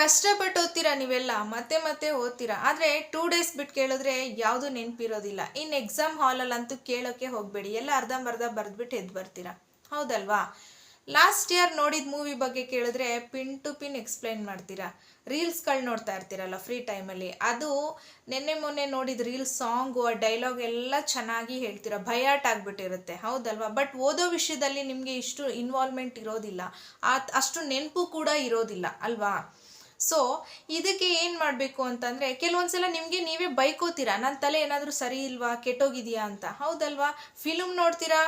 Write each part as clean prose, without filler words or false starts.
ಕಷ್ಟಪಟ್ಟು ಓದ್ತೀರಾ ನೀವೆಲ್ಲ, ಮತ್ತೆ ಮತ್ತೆ ಓದ್ತೀರಾ. ಆದರೆ 2 ಡೇಸ್ ಬಿಟ್ಟು ಕೇಳಿದ್ರೆ ಯಾವುದು ನೆನಪಿರೋದಿಲ್ಲ. ಇನ್ನು ಎಕ್ಸಾಮ್ ಹಾಲಲ್ಲಂತೂ ಕೇಳೋಕ್ಕೆ ಹೋಗಬೇಡಿ, ಎಲ್ಲ ಅರ್ಧಂಬರ್ಧ ಬರೆದ್ಬಿಟ್ಟು ಎದ್ದು ಬರ್ತೀರಾ, ಹೌದಲ್ವಾ? ಲಾಸ್ಟ್ ಇಯರ್ ನೋಡಿದ ಮೂವಿ ಬಗ್ಗೆ ಕೇಳಿದ್ರೆ ಪಿನ್ ಟು ಪಿನ್ ಎಕ್ಸ್ಪ್ಲೈನ್ ಮಾಡ್ತೀರಾ. ರೀಲ್ಸ್ಗಳು ನೋಡ್ತಾ ಇರ್ತೀರಲ್ಲ ಫ್ರೀ ಟೈಮಲ್ಲಿ, ಅದು ನಿನ್ನೆ ಮೊನ್ನೆ ನೋಡಿದ ರೀಲ್ಸ್ ಸಾಂಗು ಡೈಲಾಗ್ ಎಲ್ಲ ಚೆನ್ನಾಗಿ ಹೇಳ್ತೀರಾ, ಭಯಾಟ್ ಆಗಿಬಿಟ್ಟಿರುತ್ತೆ, ಹೌದಲ್ವಾ? ಬಟ್ ಓದೋ ವಿಷಯದಲ್ಲಿ ನಿಮಗೆ ಇಷ್ಟು ಇನ್ವಾಲ್ವ್ಮೆಂಟ್ ಇರೋದಿಲ್ಲ, ಅಷ್ಟು ನೆನಪು ಕೂಡ ಇರೋದಿಲ್ಲ ಅಲ್ವಾ? ಸೊ ಇದಕ್ಕೆ ಏನು ಮಾಡಬೇಕು ಅಂತಂದರೆ, ಕೆಲವೊಂದ್ಸಲ ನಿಮಗೆ ನೀವೇ ಬೈಕೋತೀರಾ, ನನ್ನ ತಲೆ ಏನಾದರೂ ಸರಿ ಇಲ್ವಾ, ಕೆಟ್ಟೋಗಿದೆಯಾ ಅಂತ, ಹೌದಲ್ವಾ? ಫಿಲ್ಮ್ ನೋಡ್ತೀರಾ,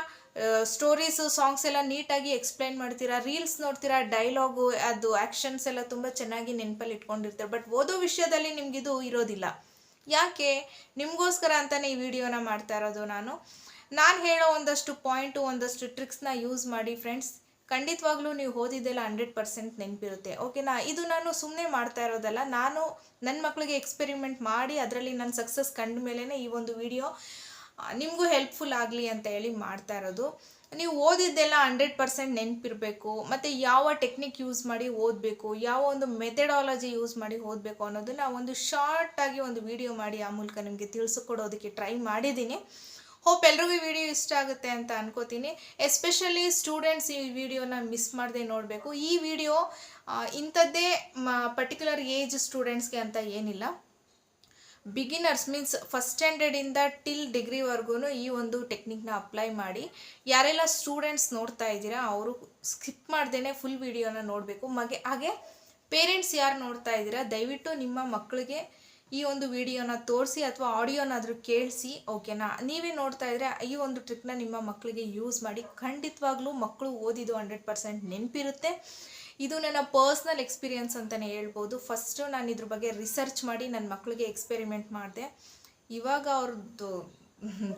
ಸ್ಟೋರೀಸು ಸಾಂಗ್ಸ್ ಎಲ್ಲ ನೀಟಾಗಿ ಎಕ್ಸ್ಪ್ಲೈನ್ ಮಾಡ್ತೀರಾ, ರೀಲ್ಸ್ ನೋಡ್ತೀರಾ, ಡೈಲಾಗು ಅದು ಆ್ಯಕ್ಷನ್ಸ್ ಎಲ್ಲ ತುಂಬ ಚೆನ್ನಾಗಿ ನೆನಪಲ್ಲಿ ಇಟ್ಕೊಂಡಿರ್ತಾರೆ. ಬಟ್ ಓದೋ ವಿಷಯದಲ್ಲಿ ನಿಮಗಿದು ಇರೋದಿಲ್ಲ. ಯಾಕೆ? ನಿಮಗೋಸ್ಕರ ಅಂತಲೇ ಈ ವಿಡಿಯೋನ ಮಾಡ್ತಾ ಇರೋದು ನಾನು ಹೇಳೋ ಒಂದಷ್ಟು ಪಾಯಿಂಟು, ಒಂದಷ್ಟು ಟ್ರಿಕ್ಸ್ನ ಯೂಸ್ ಮಾಡಿ ಫ್ರೆಂಡ್ಸ್. ಖಂಡಿತವಾಗ್ಲೂ ನೀವು ಓದಿದ್ದೆಲ್ಲ 100% ನೆನಪಿರುತ್ತೆ, ಓಕೆನಾ? ಇದು ನಾನು ಸುಮ್ಮನೆ ಮಾಡ್ತಾ ಇರೋದಲ್ಲ, ನಾನು ನನ್ನ ಮಕ್ಕಳಿಗೆ ಎಕ್ಸ್ಪೆರಿಮೆಂಟ್ ಮಾಡಿ ಅದರಲ್ಲಿ ನನ್ನ ಸಕ್ಸಸ್ ಕಂಡ ಮೇಲೇ ಈ ಒಂದು ವಿಡಿಯೋ ನಿಮಗೂ ಹೆಲ್ಪ್ಫುಲ್ ಆಗಲಿ ಅಂತ ಹೇಳಿ ಮಾಡ್ತಾ ಇರೋದು. ನೀವು ಓದಿದ್ದೆಲ್ಲ 100% ನೆನಪಿರಬೇಕು, ಮತ್ತು ಯಾವ ಟೆಕ್ನಿಕ್ ಯೂಸ್ ಮಾಡಿ ಓದಬೇಕು, ಯಾವ ಒಂದು ಮೆಥಡಾಲಜಿ ಯೂಸ್ ಮಾಡಿ ಓದಬೇಕು ಅನ್ನೋದನ್ನು ಒಂದು ಶಾರ್ಟಾಗಿ ಒಂದು ವಿಡಿಯೋ ಮಾಡಿ ಆ ಮೂಲಕ ನಿಮಗೆ ತಿಳಿಸ್ಕೊಡೋದಕ್ಕೆ ಟ್ರೈ ಮಾಡಿದ್ದೀನಿ. ಹೋಪ್ ಎಲ್ರಿಗೂ ಈ ವಿಡಿಯೋ ಇಷ್ಟ ಆಗುತ್ತೆ ಅಂತ ಅನ್ಕೋತೀನಿ. ಎಸ್ಪೆಷಲಿ ಸ್ಟೂಡೆಂಟ್ಸ್ ಈ ವಿಡಿಯೋನ ಮಿಸ್ ಮಾಡದೆ ನೋಡಬೇಕು. ಈ ವಿಡಿಯೋ ಇಂಥದ್ದೇ ಪರ್ಟಿಕ್ಯುಲರ್ ಏಜ್ ಸ್ಟೂಡೆಂಟ್ಸ್ಗೆ ಅಂತ ಏನಿಲ್ಲ, ಬಿಗಿನರ್ಸ್ ಮೀನ್ಸ್ ಫಸ್ಟ್ ಸ್ಟ್ಯಾಂಡರ್ಡಿಂದ ಟಿಲ್ ಡಿಗ್ರಿವರೆಗೂ ಈ ಒಂದು ಟೆಕ್ನಿಕ್ನ ಅಪ್ಲೈ ಮಾಡಿ. ಯಾರೆಲ್ಲ ಸ್ಟೂಡೆಂಟ್ಸ್ ನೋಡ್ತಾ ಇದ್ದೀರಾ ಅವರು ಸ್ಕಿಪ್ ಮಾಡ್ದೇ ಫುಲ್ ವಿಡಿಯೋನ ನೋಡಬೇಕು. ಹಾಗೆ ಪೇರೆಂಟ್ಸ್ ಯಾರು ನೋಡ್ತಾ ಇದ್ದೀರಾ ದಯವಿಟ್ಟು ನಿಮ್ಮ ಮಕ್ಕಳಿಗೆ ಈ ಒಂದು ವಿಡಿಯೋನ ತೋರಿಸಿ ಅಥವಾ ಆಡಿಯೋನಾದರೂ ಕೇಳಿಸಿ, ಓಕೆನಾ? ನೀವೇ ನೋಡ್ತಾ ಇದ್ದರೆ ಈ ಒಂದು ಟ್ರಿಕ್ನ ನಿಮ್ಮ ಮಕ್ಕಳಿಗೆ ಯೂಸ್ ಮಾಡಿ. ಖಂಡಿತವಾಗ್ಲೂ ಮಕ್ಕಳು ಓದಿದ್ದು 100% ನೆನಪಿರುತ್ತೆ. ಇದು ನನ್ನ ಪರ್ಸ್ನಲ್ ಎಕ್ಸ್ಪೀರಿಯನ್ಸ್ ಅಂತಲೇ ಹೇಳ್ಬೋದು. ಫಸ್ಟು ನಾನು ಇದ್ರ ಬಗ್ಗೆ ರಿಸರ್ಚ್ ಮಾಡಿ ನನ್ನ ಮಕ್ಕಳಿಗೆ ಎಕ್ಸ್ಪೆರಿಮೆಂಟ್ ಮಾಡಿದೆ. ಇವಾಗ ಅವ್ರದ್ದು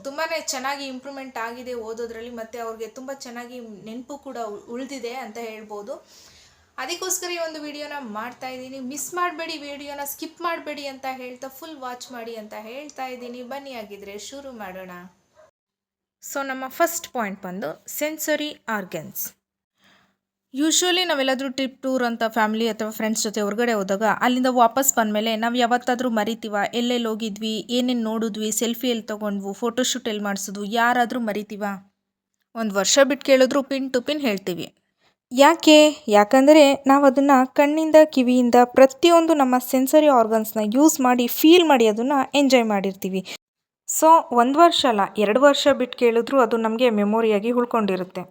ತುಂಬಾ ಚೆನ್ನಾಗಿ ಇಂಪ್ರೂವ್ಮೆಂಟ್ ಆಗಿದೆ ಓದೋದ್ರಲ್ಲಿ, ಮತ್ತು ಅವ್ರಿಗೆ ತುಂಬ ಚೆನ್ನಾಗಿ ನೆನಪು ಕೂಡ ಉಳಿದಿದೆ ಅಂತ ಹೇಳ್ಬೋದು. ಅದಕ್ಕೋಸ್ಕರ ಈ ಒಂದು ವಿಡಿಯೋನ ಮಾಡ್ತಾ ಇದ್ದೀನಿ. ಮಿಸ್ ಮಾಡಬೇಡಿ, ವಿಡಿಯೋನ ಸ್ಕಿಪ್ ಮಾಡಬೇಡಿ ಅಂತ ಹೇಳ್ತಾ ಫುಲ್ ವಾಚ್ ಮಾಡಿ ಅಂತ ಹೇಳ್ತಾ ಇದ್ದೀನಿ. ಬನ್ನಿ ಆಗಿದ್ರೆ ಶುರು ಮಾಡೋಣ. ಸೊ ನಮ್ಮ ಫಸ್ಟ್ ಪಾಯಿಂಟ್ ಬಂದು ಸೆನ್ಸರಿ ಆರ್ಗನ್ಸ್. ಯೂಶ್ವಲಿ ನಾವೆಲ್ಲಾದರೂ ಟ್ರಿಪ್ ಟೂರ್ ಅಂತ ಫ್ಯಾಮಿಲಿ ಅಥವಾ ಫ್ರೆಂಡ್ಸ್ ಜೊತೆ ಹೊರಗಡೆ ಹೋದಾಗ ಅಲ್ಲಿಂದ ವಾಪಸ್ ಬಂದಮೇಲೆ ನಾವು ಯಾವತ್ತಾದರೂ ಮರಿತೀವ, ಎಲ್ಲೆಲ್ಲಿ ಹೋಗಿದ್ವಿ, ಏನೇನು ನೋಡಿದ್ವಿ, ಸೆಲ್ಫಿ ಎಲ್ಲಿ ತೊಗೊಂಡ್ವು, ಫೋಟೋಶೂಟ್ ಎಲ್ಲಿ ಮಾಡಿಸಿದ್ವು, ಯಾರಾದರೂ ಮರಿತೀವ? ಒಂದು ವರ್ಷ ಬಿಟ್ಟು ಕೇಳಿದ್ರು ಪಿನ್ ಟು ಪಿನ್ ಹೇಳ್ತೀವಿ. ಯಾಕಂದರೆ ನಾವು ಅದನ್ನು ಕಣ್ಣಿಂದ, ಕಿವಿಯಿಂದ ಪ್ರತಿಯೊಂದು ನಮ್ಮ ಸೆನ್ಸರಿ ಆರ್ಗನ್ಸ್ನ ಯೂಸ್ ಮಾಡಿ ಫೀಲ್ ಮಾಡಿ ಅದನ್ನು ಎಂಜಾಯ್ ಮಾಡಿರ್ತೀವಿ. ಸೊ 1 ವರ್ಷ ಅಲ್ಲ 2 ವರ್ಷ ಬಿಟ್ಟು ಕೇಳಿದ್ರು ಅದು ನಮಗೆ ಮೆಮೊರಿಯಾಗಿ ಉಳ್ಕೊಂಡಿರುತ್ತೆ.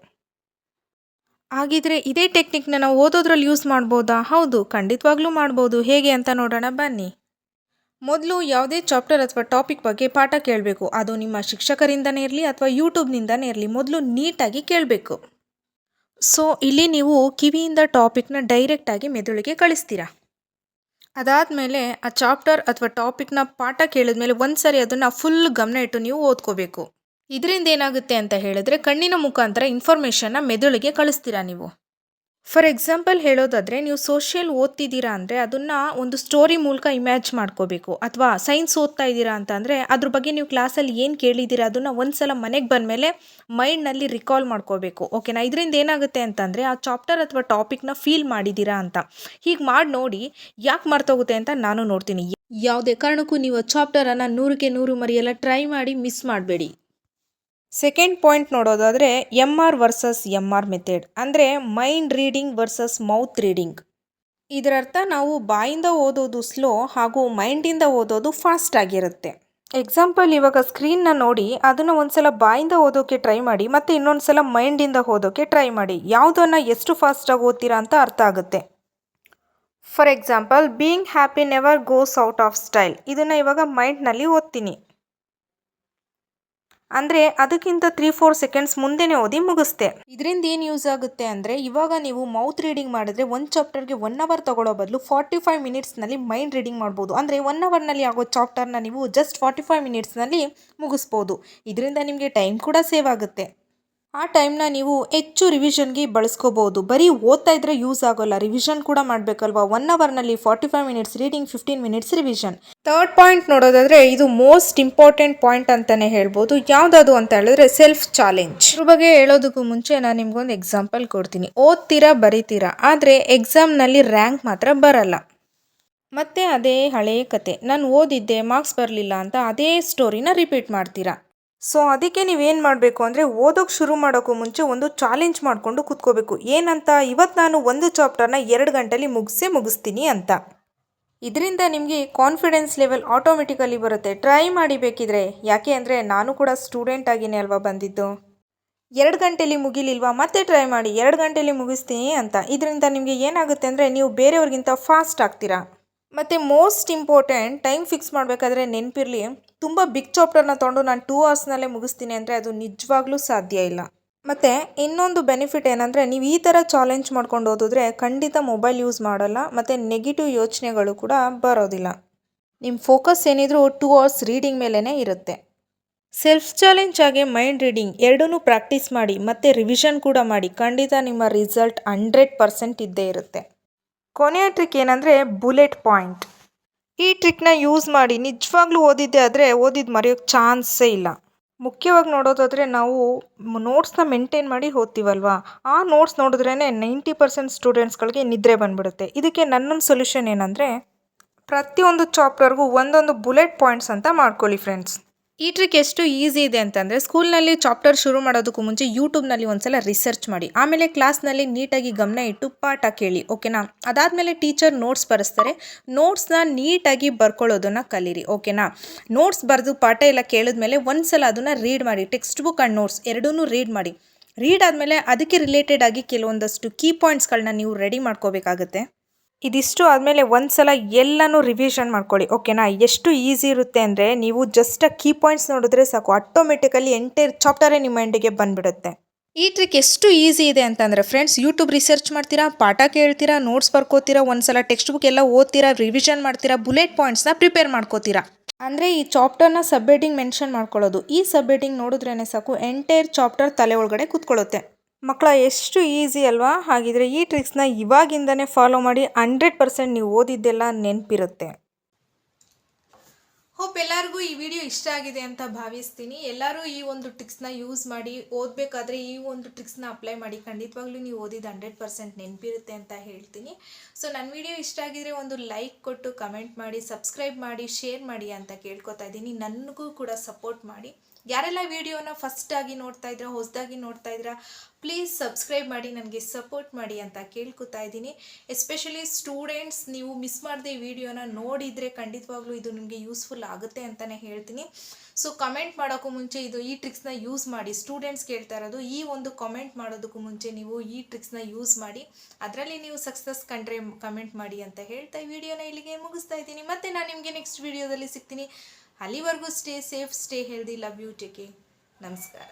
ಹಾಗಿದ್ರೆ ಇದೇ ಟೆಕ್ನಿಕ್ನ ನಾವು ಓದೋದ್ರಲ್ಲಿ ಯೂಸ್ ಮಾಡ್ಬೋದಾ? ಹೌದು, ಖಂಡಿತವಾಗ್ಲೂ ಮಾಡ್ಬೋದು. ಹೇಗೆ ಅಂತ ನೋಡೋಣ ಬನ್ನಿ. ಮೊದಲು ಯಾವುದೇ ಚಾಪ್ಟರ್ ಅಥವಾ ಟಾಪಿಕ್ ಬಗ್ಗೆ ಪಾಠ ಕೇಳಬೇಕು. ಅದು ನಿಮ್ಮ ಶಿಕ್ಷಕರಿಂದನೇ ಇರಲಿ ಅಥವಾ ಯೂಟ್ಯೂಬ್ನಿಂದನೇ ಇರಲಿ, ಮೊದಲು ನೀಟಾಗಿ ಕೇಳಬೇಕು. ಸೊ ಇಲ್ಲಿ ನೀವು ಕಿವಿಯಿಂದ ಟಾಪಿಕ್ನ ಡೈರೆಕ್ಟಾಗಿ ಮೆದುಳಿಗೆ ಕಳಿಸ್ತೀರಾ. ಅದಾದಮೇಲೆ ಆ ಚಾಪ್ಟರ್ ಅಥವಾ ಟಾಪಿಕ್ನ ಪಾಠ ಕೇಳಿದ್ಮೇಲೆ ಒಂದು ಸರಿ ಅದನ್ನು ಫುಲ್ ಗಮನ ಇಟ್ಟು ನೀವು ಓದ್ಕೋಬೇಕು. ಇದರಿಂದ ಏನಾಗುತ್ತೆ ಅಂತ ಹೇಳಿದ್ರೆ ಕಣ್ಣಿನ ಮುಖಾಂತರ ಇನ್ಫಾರ್ಮೇಷನ್ನ ಮೆದುಳಿಗೆ ಕಳಿಸ್ತೀರಾ ನೀವು. ಫಾರ್ ಎಕ್ಸಾಂಪಲ್ ಹೇಳೋದಾದರೆ, ನೀವು ಸೋಷಿಯಲ್ ಓದ್ತಿದ್ದೀರಾ ಅಂದರೆ ಅದನ್ನು ಒಂದು ಸ್ಟೋರಿ ಮೂಲಕ ಇಮ್ಯಾಜ್ ಮಾಡ್ಕೋಬೇಕು. ಅಥವಾ ಸೈನ್ಸ್ ಓದ್ತಾ ಇದ್ದೀರಾ ಅಂತಂದರೆ ಅದ್ರ ಬಗ್ಗೆ ನೀವು ಕ್ಲಾಸಲ್ಲಿ ಏನು ಕೇಳಿದ್ದೀರಾ ಅದನ್ನು ಒಂದು ಸಲ ಮನೆಗೆ ಬಂದಮೇಲೆ ಮೈಂಡ್ನಲ್ಲಿ ರಿಕಾಲ್ ಮಾಡ್ಕೋಬೇಕು, ಓಕೆನಾ? ಇದರಿಂದ ಏನಾಗುತ್ತೆ ಅಂತಂದರೆ ಆ ಚಾಪ್ಟರ್ ಅಥವಾ ಟಾಪಿಕ್ನ ಫೀಲ್ ಮಾಡಿದ್ದೀರಾ ಅಂತ. ಹೀಗೆ ಮಾಡಿ ನೋಡಿ, ಯಾಕೆ ಮರ್ತೋಗುತ್ತೆ ಅಂತ ನಾನು ನೋಡ್ತೀನಿ. ಯಾವುದೇ ಕಾರಣಕ್ಕೂ ನೀವು ಚಾಪ್ಟರನ್ನು 100ಕ್ಕೆ 100 ಮರೆಯಲ್ಲ, ಟ್ರೈ ಮಾಡಿ, ಮಿಸ್ ಮಾಡಬೇಡಿ. ಸೆಕೆಂಡ್ ಪಾಯಿಂಟ್ ನೋಡೋದಾದರೆ MR ವರ್ಸಸ್ MR ಮೆಥಡ್, ಅಂದರೆ mind reading versus mouth reading. ಇದರರ್ಥ ನಾವು ಬಾಯಿಂದ ಓದೋದು ಸ್ಲೋ ಹಾಗೂ ಮೈಂಡಿಂದ ಓದೋದು ಫಾಸ್ಟ್ ಆಗಿರುತ್ತೆ. ಎಕ್ಸಾಂಪಲ್, ಇವಾಗ ಸ್ಕ್ರೀನ್ನ ನೋಡಿ ಅದನ್ನು ಒಂದ್ಸಲ ಬಾಯಿಂದ ಓದೋಕ್ಕೆ ಟ್ರೈ ಮಾಡಿ, ಮತ್ತು ಇನ್ನೊಂದು ಸಲ ಮೈಂಡಿಂದ ಓದೋಕ್ಕೆ ಟ್ರೈ ಮಾಡಿ. ಯಾವುದನ್ನು ಎಷ್ಟು ಫಾಸ್ಟಾಗಿ ಓದ್ತೀರಾ ಅಂತ ಅರ್ಥ ಆಗುತ್ತೆ. For example, being happy never goes out of style, ಇದನ್ನು ಇವಾಗ ಮೈಂಡ್ನಲ್ಲಿ ಓದ್ತೀನಿ ಅಂದರೆ ಅದಕ್ಕಿಂತ 3-4 ಸೆಕೆಂಡ್ಸ್ ಮುಂದೆನೇ ಓದಿ ಮುಗಿಸ್ತೆ. ಇದರಿಂದ ಏನು ಯೂಸ್ ಆಗುತ್ತೆ ಅಂದರೆ, ಇವಾಗ ನೀವು ಮೌತ್ ರೀಡಿಂಗ್ ಮಾಡಿದ್ರೆ ಒಂದು ಚಾಪ್ಟರ್ಗೆ 1 ಅವರ್ ತಗೊಳ್ಳೋ ಬದಲು 45 ಮಿನಿಟ್ಸ್ನಲ್ಲಿ ಮೈಂಡ್ ರೀಡಿಂಗ್ ಮಾಡ್ಬೋದು. ಅಂದರೆ 1 ಅವರ್ನಲ್ಲಿ ಆಗೋ ಚಾಪ್ಟರ್ನ ನೀವು ಜಸ್ಟ್ 45 ಮಿನಿಟ್ಸ್ನಲ್ಲಿ ಮುಗಿಸ್ಬೋದು. ಇದರಿಂದ ನಿಮಗೆ ಟೈಮ್ ಕೂಡ ಸೇವ್ ಆಗುತ್ತೆ. ಆ ಟೈಮ್ನ ನೀವು ಹೆಚ್ಚು ರಿವಿಷನ್ಗೆ ಬಳಸ್ಕೋಬೋದು. ಬರೀ ಓದ್ತಾ ಇದ್ರೆ ಯೂಸ್ ಆಗೋಲ್ಲ, ರಿವಿಷನ್ ಕೂಡ ಮಾಡಬೇಕಲ್ವಾ? 1 ಅವರ್ನಲ್ಲಿ 45 minutes reading, 15 minutes revision. Third point ನೋಡೋದಾದರೆ ಇದು ಮೋಸ್ಟ್ ಇಂಪಾರ್ಟೆಂಟ್ ಪಾಯಿಂಟ್ ಅಂತಲೇ ಹೇಳ್ಬೋದು. ಯಾವುದದು ಅಂತ ಹೇಳಿದ್ರೆ ಸೆಲ್ಫ್ ಚಾಲೆಂಜ್. ಇದ್ರ ಬಗ್ಗೆ ಹೇಳೋದಕ್ಕೂ ಮುಂಚೆ ನಾನು ನಿಮ್ಗೊಂದು ಎಕ್ಸಾಂಪಲ್ ಕೊಡ್ತೀನಿ. ಓದ್ತೀರಾ, ಬರೀತೀರಾ, ಆದರೆ ಎಕ್ಸಾಮ್ನಲ್ಲಿ ರ್ಯಾಂಕ್ ಮಾತ್ರ ಬರಲ್ಲ. ಮತ್ತೆ ಅದೇ ಹಳೆಯ ಕತೆ, ನಾನು ಓದಿದ್ದೆ ಮಾರ್ಕ್ಸ್ ಬರಲಿಲ್ಲ ಅಂತ ಅದೇ ಸ್ಟೋರಿನ ರಿಪೀಟ್ ಮಾಡ್ತೀರಾ. ಸೊ ಅದಕ್ಕೆ ನೀವೇನು ಮಾಡಬೇಕು ಅಂದರೆ ಓದೋಕ್ಕೆ ಶುರು ಮಾಡೋಕ್ಕೂ ಮುಂಚೆ ಒಂದು ಚಾಲೆಂಜ್ ಮಾಡಿಕೊಂಡು ಕೂತ್ಕೋಬೇಕು. ಏನಂತ, ಇವತ್ತು ನಾನು ಒಂದು ಚಾಪ್ಟರ್ನ 2 ಗಂಟೆಲಿ ಮುಗಿಸ್ತೀನಿ ಅಂತ. ಇದರಿಂದ ನಿಮಗೆ ಕಾನ್ಫಿಡೆನ್ಸ್ ಲೆವೆಲ್ ಆಟೋಮೆಟಿಕಲಿ ಬರುತ್ತೆ. ಟ್ರೈ ಮಾಡಿ ಬೇಕಿದ್ರೆ. ಯಾಕೆ ಅಂದರೆ ನಾನು ಕೂಡ ಸ್ಟೂಡೆಂಟ್ ಆಗಿನೇ ಅಲ್ವಾ ಬಂದಿದ್ದು. 2 ಗಂಟೆಲಿ ಮುಗಿಲಿಲ್ವಾ, ಮತ್ತೆ ಟ್ರೈ ಮಾಡಿ 2 ಗಂಟೆಲಿ ಮುಗಿಸ್ತೀನಿ ಅಂತ. ಇದರಿಂದ ನಿಮಗೆ ಏನಾಗುತ್ತೆ ಅಂದರೆ ನೀವು ಬೇರೆಯವ್ರಿಗಿಂತ ಫಾಸ್ಟ್ ಆಗ್ತೀರಾ. ಮತ್ತು ಮೋಸ್ಟ್ ಇಂಪಾರ್ಟೆಂಟ್, ಟೈಮ್ ಫಿಕ್ಸ್ ಮಾಡಬೇಕಾದ್ರೆ ನೆನಪಿರಲಿ, ತುಂಬ ಬಿಗ್ ಚಾಪ್ಟರ್ನ ತೊಗೊಂಡು ನಾನು 2 ಅವರ್ಸ್ನಲ್ಲೇ ಮುಗಿಸ್ತೀನಿ ಅಂದರೆ ಅದು ನಿಜವಾಗ್ಲೂ ಸಾಧ್ಯ ಇಲ್ಲ. ಮತ್ತು ಇನ್ನೊಂದು ಬೆನಿಫಿಟ್ ಏನಂದರೆ, ನೀವು ಈ ಥರ ಚಾಲೆಂಜ್ ಮಾಡ್ಕೊಂಡು ಓದಿದ್ರೆ ಖಂಡಿತ ಮೊಬೈಲ್ ಯೂಸ್ ಮಾಡೋಲ್ಲ ಮತ್ತು ನೆಗೆಟಿವ್ ಯೋಚನೆಗಳು ಕೂಡ ಬರೋದಿಲ್ಲ. ನಿಮ್ಮ ಫೋಕಸ್ ಏನಿದ್ರು 2 ಅವರ್ಸ್ ರೀಡಿಂಗ್ ಮೇಲೇ ಇರುತ್ತೆ. ಸೆಲ್ಫ್ ಚಾಲೆಂಜ್ ಆಗಿ ಮೈಂಡ್ ರೀಡಿಂಗ್ ಎರಡನ್ನೂ ಪ್ರಾಕ್ಟೀಸ್ ಮಾಡಿ ಮತ್ತು ರಿವಿಷನ್ ಕೂಡ ಮಾಡಿ. ಖಂಡಿತ ನಿಮ್ಮ ರಿಸಲ್ಟ್ 100% ಇದ್ದೇ ಇರುತ್ತೆ. ಕೊನೆಯ ಟ್ರಿಕ್ ಏನಂದರೆ ಬುಲೆಟ್ ಪಾಯಿಂಟ್. ಈ ಟ್ರಿಕ್ನ ಯೂಸ್ ಮಾಡಿ ನಿಜವಾಗ್ಲೂ ಓದಿದ್ದೆ ಆದರೆ ಓದಿದ್ದು ಮರೆಯೋಕ್ಕೆ ಚಾನ್ಸೇ ಇಲ್ಲ. ಮುಖ್ಯವಾಗಿ ನೋಡೋದಾದರೆ ನಾವು ನೋಟ್ಸ್ನ ಮೇಂಟೈನ್ ಮಾಡಿ ಓದ್ತೀವಲ್ವ, ಆ ನೋಟ್ಸ್ ನೋಡಿದ್ರೇ 90% ಸ್ಟೂಡೆಂಟ್ಸ್ಗಳಿಗೆ ನಿದ್ರೆ ಬಂದ್ಬಿಡುತ್ತೆ. ಇದಕ್ಕೆ ನನ್ನೊಂದು ಸೊಲ್ಯೂಷನ್ ಏನಂದರೆ, ಪ್ರತಿಯೊಂದು ಚಾಪ್ಟರ್ಗೂ ಒಂದೊಂದು ಬುಲೆಟ್ ಪಾಯಿಂಟ್ಸ್ ಅಂತ ಮಾಡ್ಕೊಳ್ಳಿ ಫ್ರೆಂಡ್ಸ್. ಈ ಟ್ರಿಕ್ ಎಷ್ಟು ಈಸಿ ಇದೆ ಅಂತಂದರೆ, ಸ್ಕೂಲ್ನಲ್ಲಿ ಚಾಪ್ಟರ್ ಶುರು ಮಾಡೋದಕ್ಕೂ ಮುಂಚೆ ಯೂಟ್ಯೂಬ್ನಲ್ಲಿ ಒಂದ್ಸಲ ರಿಸರ್ಚ್ ಮಾಡಿ, ಆಮೇಲೆ ಕ್ಲಾಸ್ನಲ್ಲಿ ನೀಟಾಗಿ ಗಮನ ಇಟ್ಟು ಪಾಠ ಕೇಳಿ, ಓಕೆನಾ. ಅದಾದಮೇಲೆ ಟೀಚರ್ ನೋಟ್ಸ್ ಬರೆಸ್ತಾರೆ, ನೋಟ್ಸ್ನ ನೀಟಾಗಿ ಬರ್ಕೊಳ್ಳೋದನ್ನು ಕಲೀರಿ, ಓಕೆನಾ. ನೋಟ್ಸ್ ಬರೆದು ಪಾಠ ಎಲ್ಲ ಕೇಳಿದ್ಮೇಲೆ ಒಂದ್ಸಲ ಅದನ್ನು ರೀಡ್ ಮಾಡಿ. ಟೆಕ್ಸ್ಟ್ ಬುಕ್ ಆ್ಯಂಡ್ ನೋಟ್ಸ್ ಎರಡನ್ನೂ ರೀಡ್ ಮಾಡಿ. ರೀಡ್ ಆದಮೇಲೆ ಅದಕ್ಕೆ ರಿಲೇಟೆಡ್ ಆಗಿ ಕೆಲವೊಂದಷ್ಟು ಕೀ ಪಾಯಿಂಟ್ಸ್ಗಳನ್ನ ನೀವು ರೆಡಿ ಮಾಡ್ಕೋಬೇಕಾಗತ್ತೆ. ಇದಿಷ್ಟು ಆದಮೇಲೆ ಒಂದ್ಸಲ ಎಲ್ಲನೂ ರಿವಿಷನ್ ಮಾಡ್ಕೊಳ್ಳಿ, ಓಕೆನಾ. ಎಷ್ಟು ಈಸಿ ಇರುತ್ತೆ ಅಂದರೆ, ನೀವು ಜಸ್ಟ್ ಕೀ ಪಾಯಿಂಟ್ಸ್ ನೋಡಿದ್ರೆ ಸಾಕು, ಆಟೋಮೆಟಿಕಲಿ ಎಂಟೈರ್ ಚಾಪ್ಟರೇ ನಿಮ್ಮ ಮೈಂಡಿಗೆ ಬಂದುಬಿಡುತ್ತೆ. ಈ ಟ್ರಿಕ್ ಎಷ್ಟು ಈಸಿ ಇದೆ ಅಂತಂದರೆ ಫ್ರೆಂಡ್ಸ್, ಯೂಟ್ಯೂಬ್ ರಿಸರ್ಚ್ ಮಾಡ್ತೀರಾ, ಪಾಠ ಕೇಳ್ತೀರಾ, ನೋಟ್ಸ್ ಬರ್ಕೋತೀರಾ, ಒಂದ್ಸಲ ಟೆಕ್ಸ್ಟ್ ಬುಕ್ ಎಲ್ಲ ಓದ್ತೀರಾ, ರಿವಿಷನ್ ಮಾಡ್ತೀರಾ, ಬುಲೆಟ್ ಪಾಯಿಂಟ್ಸ್ನ ಪ್ರಿಪೇರ್ ಮಾಡ್ಕೋತೀರಾ. ಅಂದರೆ ಈ ಚಾಪ್ಟರ್ನ ಸಬ್ ಹೆಡ್ಡಿಂಗ್ ಮೆನ್ಷನ್ ಮಾಡ್ಕೊಳ್ಳೋದು, ಈ ಸಬ್ ಹೆಡ್ಡಿಂಗ್ ನೋಡಿದ್ರೇ ಸಾಕು ಎಂಟೈರ್ ಚಾಪ್ಟರ್ ತಲೆ ಒಳಗಡೆ ಕೂತ್ಕೊಳ್ಳುತ್ತೆ. ಮಕ್ಕಳ ಎಷ್ಟು ಈಸಿ ಅಲ್ವಾ. ಹಾಗಿದ್ರೆ ಈ ಟ್ರಿಕ್ಸ್ನ ಇವಾಗಿಂದನೇ ಫಾಲೋ ಮಾಡಿ, 100% ನೀವು ಓದಿದ್ದೆಲ್ಲ ನೆನಪಿರುತ್ತೆ. ಹೋಪ್ ಎಲ್ಲರಿಗೂ ಈ ವಿಡಿಯೋ ಇಷ್ಟ ಆಗಿದೆ ಅಂತ ಭಾವಿಸ್ತೀನಿ. ಎಲ್ಲರೂ ಈ ಒಂದು ಟ್ರಿಕ್ಸ್ನ ಯೂಸ್ ಮಾಡಿ ಓದಬೇಕಾದ್ರೆ ಈ ಒಂದು ಟ್ರಿಕ್ಸ್ನ ಅಪ್ಲೈ ಮಾಡಿ. ಖಂಡಿತವಾಗ್ಲೂ ನೀವು ಓದಿದ 100% ನೆನಪಿರುತ್ತೆ ಅಂತ ಹೇಳ್ತೀನಿ. ಸೊ ನನ್ನ ವಿಡಿಯೋ ಇಷ್ಟ ಆಗಿದ್ರೆ ಒಂದು ಲೈಕ್ ಕೊಟ್ಟು ಕಮೆಂಟ್ ಮಾಡಿ, ಸಬ್ಸ್ಕ್ರೈಬ್ ಮಾಡಿ, ಶೇರ್ ಮಾಡಿ ಅಂತ ಕೇಳ್ಕೊತಾ ಇದ್ದೀನಿ. ನನಗೂ ಕೂಡ ಸಪೋರ್ಟ್ ಮಾಡಿ. ಯಾರೆಲ್ಲ ವಿಡಿಯೋನ ಫಸ್ಟಾಗಿ ನೋಡ್ತಾ ಇದ್ದೀರಾ, ಹೊಸದಾಗಿ ನೋಡ್ತಾ ಇದ್ದೀರಾ, ಪ್ಲೀಸ್ ಸಬ್ಸ್ಕ್ರೈಬ್ ಮಾಡಿ, ನನಗೆ ಸಪೋರ್ಟ್ ಮಾಡಿ ಅಂತ ಕೇಳ್ಕೊತಾ ಇದ್ದೀನಿ. ಎಸ್ಪೆಷಲಿ ಸ್ಟೂಡೆಂಟ್ಸ್, ನೀವು ಮಿಸ್ ಮಾಡದೆ ಈ ವಿಡಿಯೋನ ನೋಡಿದರೆ ಖಂಡಿತವಾಗ್ಲೂ ಇದು ನಿಮಗೆ ಯೂಸ್ಫುಲ್ ಆಗುತ್ತೆ ಅಂತಲೇ ಹೇಳ್ತೀನಿ. ಸೊ ಕಮೆಂಟ್ ಮಾಡೋಕ್ಕೂ ಮುಂಚೆ ಈ ಟ್ರಿಕ್ಸ್ನ ಯೂಸ್ ಮಾಡಿ. ಸ್ಟೂಡೆಂಟ್ಸ್ ಕೇಳ್ತಾ ಇರೋದು, ಈ ಒಂದು ಕಮೆಂಟ್ ಮಾಡೋದಕ್ಕೂ ಮುಂಚೆ ನೀವು ಈ ಟ್ರಿಕ್ಸ್ನ ಯೂಸ್ ಮಾಡಿ, ಅದರಲ್ಲಿ ನೀವು ಸಕ್ಸಸ್ ಕಂಡ್ರೆ ಕಮೆಂಟ್ ಮಾಡಿ ಅಂತ ಹೇಳ್ತಾ ಈ ವಿಡಿಯೋನ ಇಲ್ಲಿಗೆ ಮುಗಿಸ್ತಾ ಇದ್ದೀನಿ. ಮತ್ತು ನಾನು ನಿಮಗೆ ನೆಕ್ಸ್ಟ್ ವಿಡಿಯೋದಲ್ಲಿ ಸಿಗ್ತೀನಿ. ಅಲ್ಲಿವರೆಗೂ stay safe, stay healthy, love you, take care. ನಮಸ್ಕಾರ.